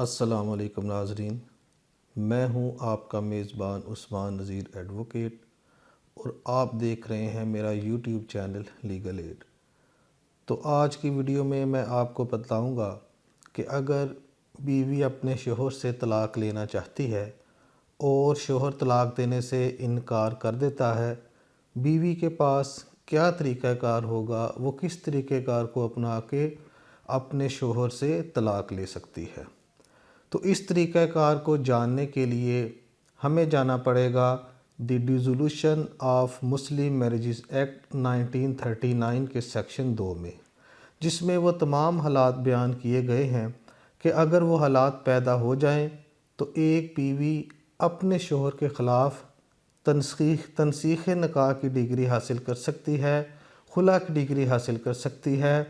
السلام علیکم ناظرین، میں ہوں آپ کا میزبان عثمان نذیر ایڈوکیٹ اور آپ دیکھ رہے ہیں میرا یوٹیوب چینل لیگل ایڈ۔ تو آج کی ویڈیو میں آپ کو بتاؤں گا کہ اگر بیوی اپنے شوہر سے طلاق لینا چاہتی ہے اور شوہر طلاق دینے سے انکار کر دیتا ہے، بیوی کے پاس کیا طریقہ کار ہوگا، وہ کس طریقہ کار کو اپنا کے اپنے شوہر سے طلاق لے سکتی ہے۔ تو اس طریقہ کار کو جاننے کے لیے ہمیں جانا پڑے گا دی dissolution of Muslim marriages act 1939 کے سیکشن 2 میں، جس میں وہ تمام حالات بیان کیے گئے ہیں کہ اگر وہ حالات پیدا ہو جائیں تو ایک بیوی اپنے شوہر کے خلاف تنسیخ نکاح کی ڈگری حاصل کر سکتی ہے، خلا کی ڈگری حاصل کر سکتی ہے۔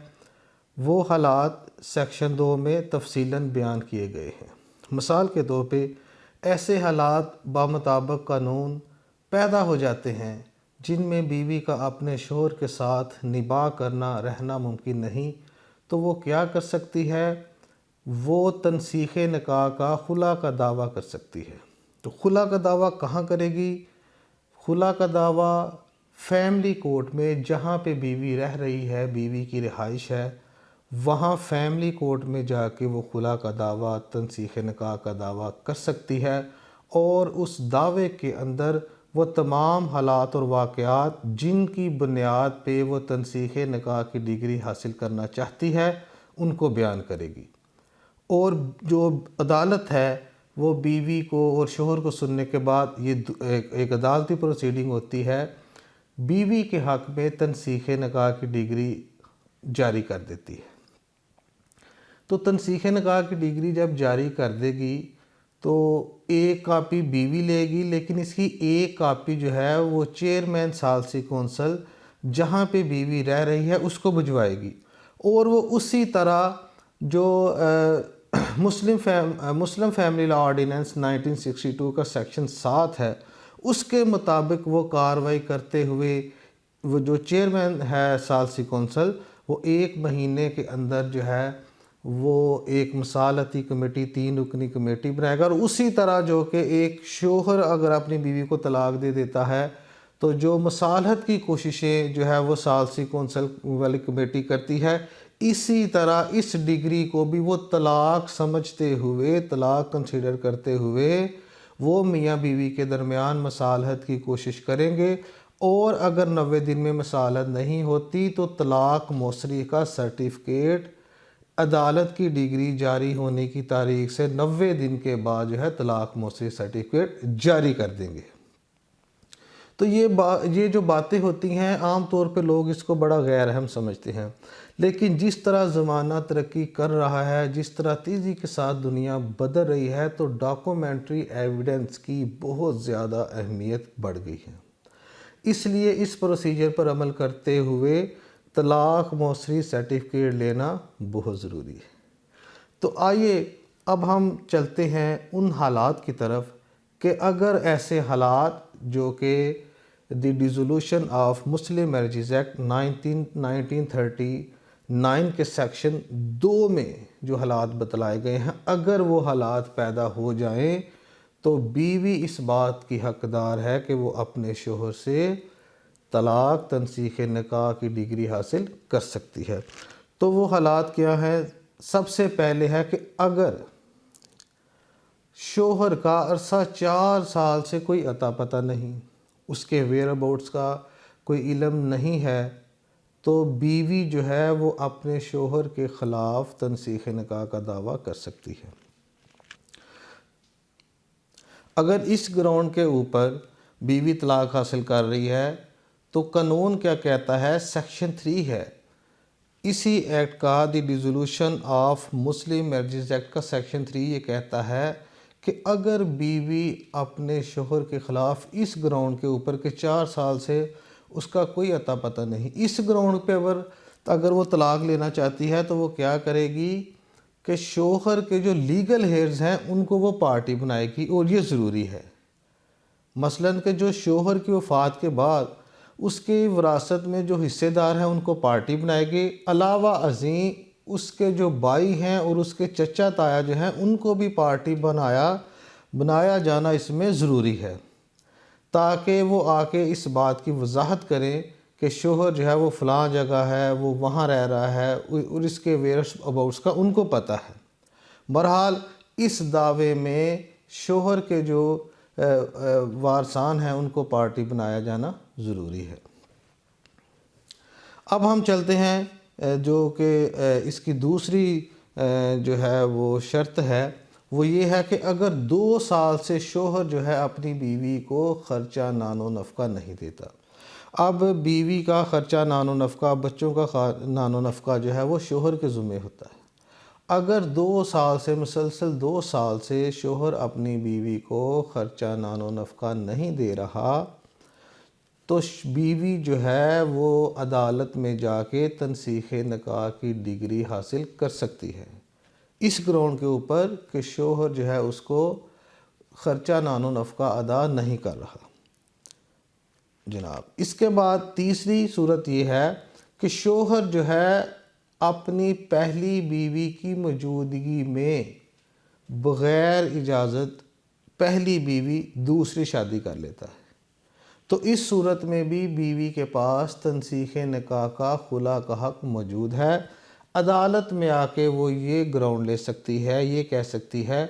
وہ حالات سیکشن 2 میں تفصیلاً بیان کیے گئے ہیں۔ مثال کے طور پہ ایسے حالات بمطابق قانون پیدا ہو جاتے ہیں جن میں بیوی کا اپنے شوہر کے ساتھ نباہ کرنا رہنا ممکن نہیں، تو وہ کیا کر سکتی ہے؟ وہ تنسیخ نکاح کا خلا کا دعویٰ کر سکتی ہے۔ تو خلا کا دعویٰ کہاں کرے گی؟ خلا کا دعویٰ فیملی کورٹ میں، جہاں پہ بیوی رہ رہی ہے، بیوی کی رہائش ہے، وہاں فیملی کورٹ میں جا کے وہ خلا کا دعویٰ، تنسیخ نکاح کا دعویٰ کر سکتی ہے، اور اس دعوے کے اندر وہ تمام حالات اور واقعات جن کی بنیاد پہ وہ تنسیخ نکاح کی ڈگری حاصل کرنا چاہتی ہے ان کو بیان کرے گی، اور جو عدالت ہے وہ بیوی کو اور شوہر کو سننے کے بعد یہ ایک عدالتی پروسیڈنگ ہوتی ہے، بیوی کے حق میں تنسیخ نکاح کی ڈگری جاری کر دیتی ہے۔ تو تنسیخ نکاح کی ڈگری جب جاری کر دے گی تو ایک کاپی بیوی لے گی، لیکن اس کی ایک کاپی جو ہے وہ چیئرمین ثالثی کونسل جہاں پہ بیوی رہ رہی ہے اس کو بھجوائے گی، اور وہ اسی طرح جو مسلم فیملی لا آرڈیننس 1962 کا سیکشن 7 ہے اس کے مطابق وہ کارروائی کرتے ہوئے وہ جو چیئرمین ہے ثالثی کونسل، وہ 1 مہینے کے اندر جو ہے وہ ایک مصالحتی کمیٹی 3 رکنی کمیٹی بنائے گا، اور اسی طرح جو کہ ایک شوہر اگر اپنی بیوی کو طلاق دے دیتا ہے تو جو مصالحت کی کوششیں جو ہے وہ ثالثی کونسل والی کمیٹی کرتی ہے، اسی طرح اس ڈگری کو بھی وہ طلاق سمجھتے ہوئے، طلاق کنسیڈر کرتے ہوئے وہ میاں بیوی کے درمیان مصالحت کی کوشش کریں گے، اور اگر 90 دن میں مصالحت نہیں ہوتی تو طلاق موثری کا سرٹیفکیٹ عدالت کی ڈگری جاری ہونے کی تاریخ سے 90 دن کے بعد جو ہے طلاق موثری سرٹیفکیٹ جاری کر دیں گے۔ تو یہ جو باتیں ہوتی ہیں عام طور پہ لوگ اس کو بڑا غیر اہم سمجھتے ہیں، لیکن جس طرح زمانہ ترقی کر رہا ہے، جس طرح تیزی کے ساتھ دنیا بدل رہی ہے، تو ڈاکومنٹری ایویڈنس کی بہت زیادہ اہمیت بڑھ گئی ہے۔ اس لیے اس پروسیجر پر عمل کرتے ہوئے طلاق موثری سرٹیفکیٹ لینا بہت ضروری ہے۔ تو آئیے اب ہم چلتے ہیں ان حالات کی طرف کہ اگر ایسے حالات جو کہ دی dissolution of Muslim marriages act 1939 کے سیکشن 2 میں جو حالات بتلائے گئے ہیں، اگر وہ حالات پیدا ہو جائیں تو بیوی اس بات کی حقدار ہے کہ وہ اپنے شوہر سے طلاق تنسیخ نکاح کی ڈگری حاصل کر سکتی ہے۔ تو وہ حالات کیا ہیں؟ سب سے پہلے ہے کہ اگر شوہر کا عرصہ 4 سال سے کوئی اتا پتہ نہیں، اس کے ویئر اباؤٹس کا کوئی علم نہیں ہے، تو بیوی جو ہے وہ اپنے شوہر کے خلاف تنسیخ نکاح کا دعویٰ کر سکتی ہے۔ اگر اس گراؤنڈ کے اوپر بیوی طلاق حاصل کر رہی ہے تو قانون کیا کہتا ہے؟ سیکشن 3 ہے اسی ایکٹ کا، دی dissolution of Muslim marriages act کا سیکشن 3 یہ کہتا ہے کہ اگر بیوی اپنے شوہر کے خلاف اس گراؤنڈ کے اوپر کہ 4 سال سے اس کا کوئی اتا پتہ نہیں، اس گراؤنڈ پہ اگر وہ طلاق لینا چاہتی ہے تو وہ کیا کرے گی کہ شوہر کے جو لیگل ہیئرز ہیں ان کو وہ پارٹی بنائے گی، اور یہ ضروری ہے۔ مثلاً کہ جو شوہر کی وفات کے بعد اس کی وراثت میں جو حصے دار ہیں ان کو پارٹی بنائے گی، علاوہ ازیں اس کے جو بھائی ہیں اور اس کے چچا تایا جو ہیں ان کو بھی پارٹی بنایا جانا اس میں ضروری ہے، تاکہ وہ آ کے اس بات کی وضاحت کریں کہ شوہر جو ہے وہ فلاں جگہ ہے، وہ وہاں رہ رہا ہے، اور اس کے ویئرس اباؤٹس کا ان کو پتہ ہے۔ بہرحال اس دعوے میں شوہر کے جو وارثان ہیں ان کو پارٹی بنایا جانا ضروری ہے۔ اب ہم چلتے ہیں جو کہ اس کی دوسری جو ہے وہ شرط ہے، وہ یہ ہے کہ اگر 2 سال سے شوہر جو ہے اپنی بیوی کو خرچہ نان و نفقہ نہیں دیتا۔ اب بیوی کا خرچہ نان و نفقہ، بچوں کا نان و نفقہ جو ہے وہ شوہر کے ذمہ ہوتا ہے۔ اگر 2 سال سے مسلسل 2 سال سے شوہر اپنی بیوی کو خرچہ نان و نفقہ نہیں دے رہا، تو بیوی جو ہے وہ عدالت میں جا کے تنسیخ نکاح کی ڈگری حاصل کر سکتی ہے، اس گراؤنڈ کے اوپر کہ شوہر جو ہے اس کو خرچہ نان و نفقہ ادا نہیں کر رہا جناب۔ اس کے بعد تیسری صورت یہ ہے کہ شوہر جو ہے اپنی پہلی بیوی کی موجودگی میں بغیر اجازت پہلی بیوی دوسری شادی کر لیتا ہے، تو اس صورت میں بھی بیوی کے پاس تنسیخ نکاح کا خلا کا حق موجود ہے۔ عدالت میں آ کے وہ یہ گراؤنڈ لے سکتی ہے، یہ کہہ سکتی ہے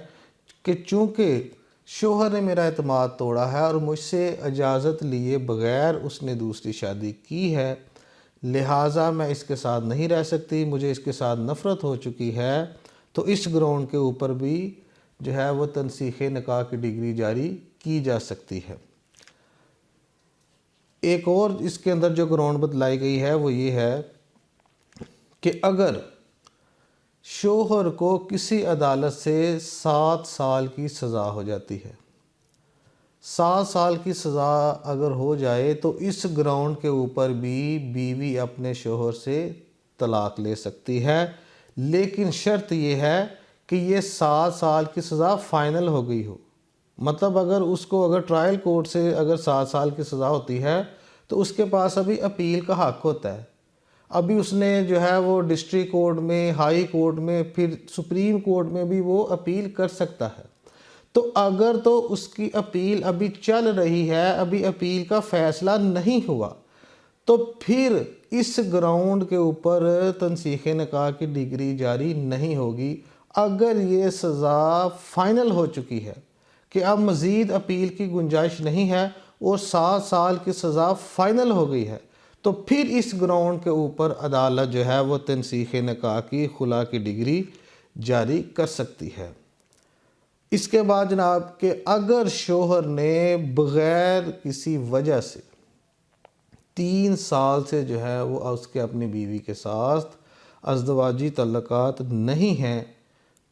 کہ چونکہ شوہر نے میرا اعتماد توڑا ہے اور مجھ سے اجازت لیے بغیر اس نے دوسری شادی کی ہے، لہٰذا میں اس کے ساتھ نہیں رہ سکتی، مجھے اس کے ساتھ نفرت ہو چکی ہے، تو اس گراؤنڈ کے اوپر بھی جو ہے وہ تنسیخ نکاح کی ڈگری جاری کی جا سکتی ہے۔ ایک اور اس کے اندر جو گراؤنڈ بتلائی گئی ہے وہ یہ ہے کہ اگر شوہر کو کسی عدالت سے 7 سال کی سزا ہو جاتی ہے، 7 سال کی سزا اگر ہو جائے تو اس گراؤنڈ کے اوپر بھی بیوی اپنے شوہر سے طلاق لے سکتی ہے، لیکن شرط یہ ہے کہ یہ 7 سال کی سزا فائنل ہو گئی ہو۔ مطلب اگر ٹرائل کورٹ سے اگر 7 سال کی سزا ہوتی ہے تو اس کے پاس ابھی اپیل کا حق ہوتا ہے، ابھی اس نے جو ہے وہ ڈسٹرکٹ کورٹ میں، ہائی کورٹ میں، پھر سپریم کورٹ میں بھی وہ اپیل کر سکتا ہے۔ تو اگر تو اس کی اپیل ابھی چل رہی ہے، ابھی اپیل کا فیصلہ نہیں ہوا، تو پھر اس گراؤنڈ کے اوپر تنسیخ نکاح کی ڈگری جاری نہیں ہوگی۔ اگر یہ سزا فائنل ہو چکی ہے کہ اب مزید اپیل کی گنجائش نہیں ہے اور 7 سال کی سزا فائنل ہو گئی ہے، تو پھر اس گراؤنڈ کے اوپر عدالت جو ہے وہ تنسیخ نکاح کی خلا کی ڈگری جاری کر سکتی ہے۔ اس کے بعد جناب کہ اگر شوہر نے بغیر کسی وجہ سے 3 سال سے جو ہے وہ اس کے اپنی بیوی کے ساتھ ازدواجی تعلقات نہیں ہیں،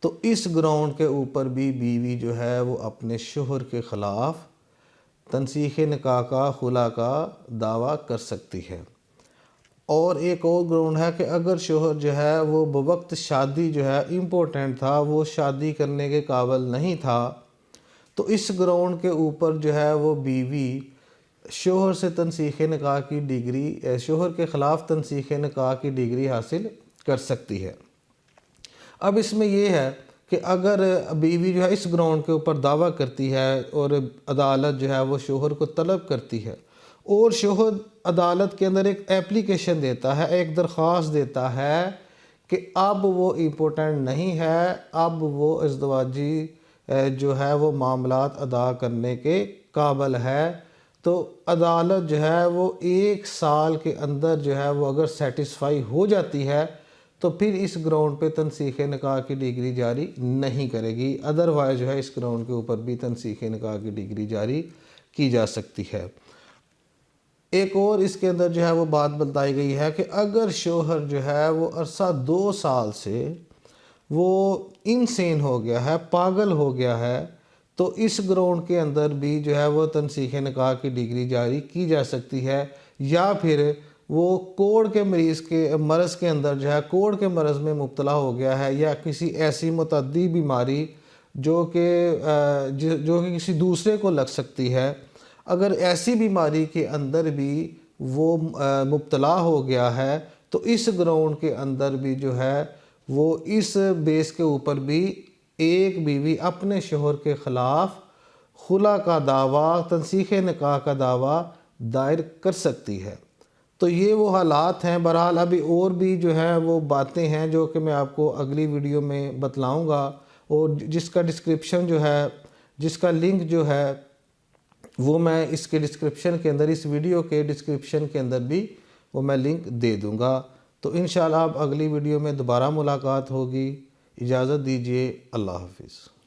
تو اس گراؤنڈ کے اوپر بھی بیوی جو ہے وہ اپنے شوہر کے خلاف تنسیخ نکاح کا خلا کا دعویٰ کر سکتی ہے۔ اور ایک اور گراؤنڈ ہے کہ اگر شوہر جو ہے وہ بوقت شادی جو ہے امپورٹنٹ تھا، وہ شادی کرنے کے قابل نہیں تھا، تو اس گراؤنڈ کے اوپر جو ہے وہ بیوی شوہر سے تنسیخ نکاح کی ڈگری، شوہر کے خلاف تنسیخ نکاح کی ڈگری حاصل کر سکتی ہے۔ اب اس میں یہ ہے کہ اگر بیوی جو ہے اس گراؤنڈ کے اوپر دعویٰ کرتی ہے اور عدالت جو ہے وہ شوہر کو طلب کرتی ہے، اور شوہر عدالت کے اندر ایک اپلیکیشن دیتا ہے، ایک درخواست دیتا ہے کہ اب وہ امپورٹنٹ نہیں ہے، اب وہ ازدواجی جو ہے وہ معاملات ادا کرنے کے قابل ہے، تو عدالت جو ہے وہ 1 سال کے اندر جو ہے وہ اگر سیٹسفائی ہو جاتی ہے تو پھر اس گراؤنڈ پہ تنسیخ نکاح کی ڈگری جاری نہیں کرے گی، ادروائز جو ہے اس گراؤنڈ کے اوپر بھی تنسیخ نکاح کی ڈگری جاری کی جا سکتی ہے۔ ایک اور اس کے اندر جو ہے وہ بات بتائی گئی ہے کہ اگر شوہر جو ہے وہ عرصہ 2 سال سے وہ انسین ہو گیا ہے، پاگل ہو گیا ہے، تو اس گراؤنڈ کے اندر بھی جو ہے وہ تنسیخ نکاح کی ڈگری جاری کی جا سکتی ہے، یا پھر وہ کوڑ کے مرض کے اندر جو ہے کوڑ کے مرض میں مبتلا ہو گیا ہے، یا کسی ایسی متعدی بیماری جو کہ کسی دوسرے کو لگ سکتی ہے، اگر ایسی بیماری کے اندر بھی وہ مبتلا ہو گیا ہے تو اس گراؤنڈ کے اندر بھی جو ہے وہ اس بیس کے اوپر بھی ایک بیوی اپنے شوہر کے خلاف خلا کا دعویٰ، تنسیخ نکاح کا دعویٰ دائر کر سکتی ہے۔ تو یہ وہ حالات ہیں۔ بہرحال ابھی اور بھی جو ہے وہ باتیں ہیں جو کہ میں آپ کو اگلی ویڈیو میں بتلاؤں گا، اور جس کا ڈسکرپشن جو ہے، جس کا لنک جو ہے وہ میں اس کے ڈسکرپشن کے اندر، اس ویڈیو کے ڈسکرپشن کے اندر بھی وہ میں لنک دے دوں گا۔ تو انشاءاللہ اب اگلی ویڈیو میں دوبارہ ملاقات ہوگی۔ اجازت دیجیے، اللہ حافظ۔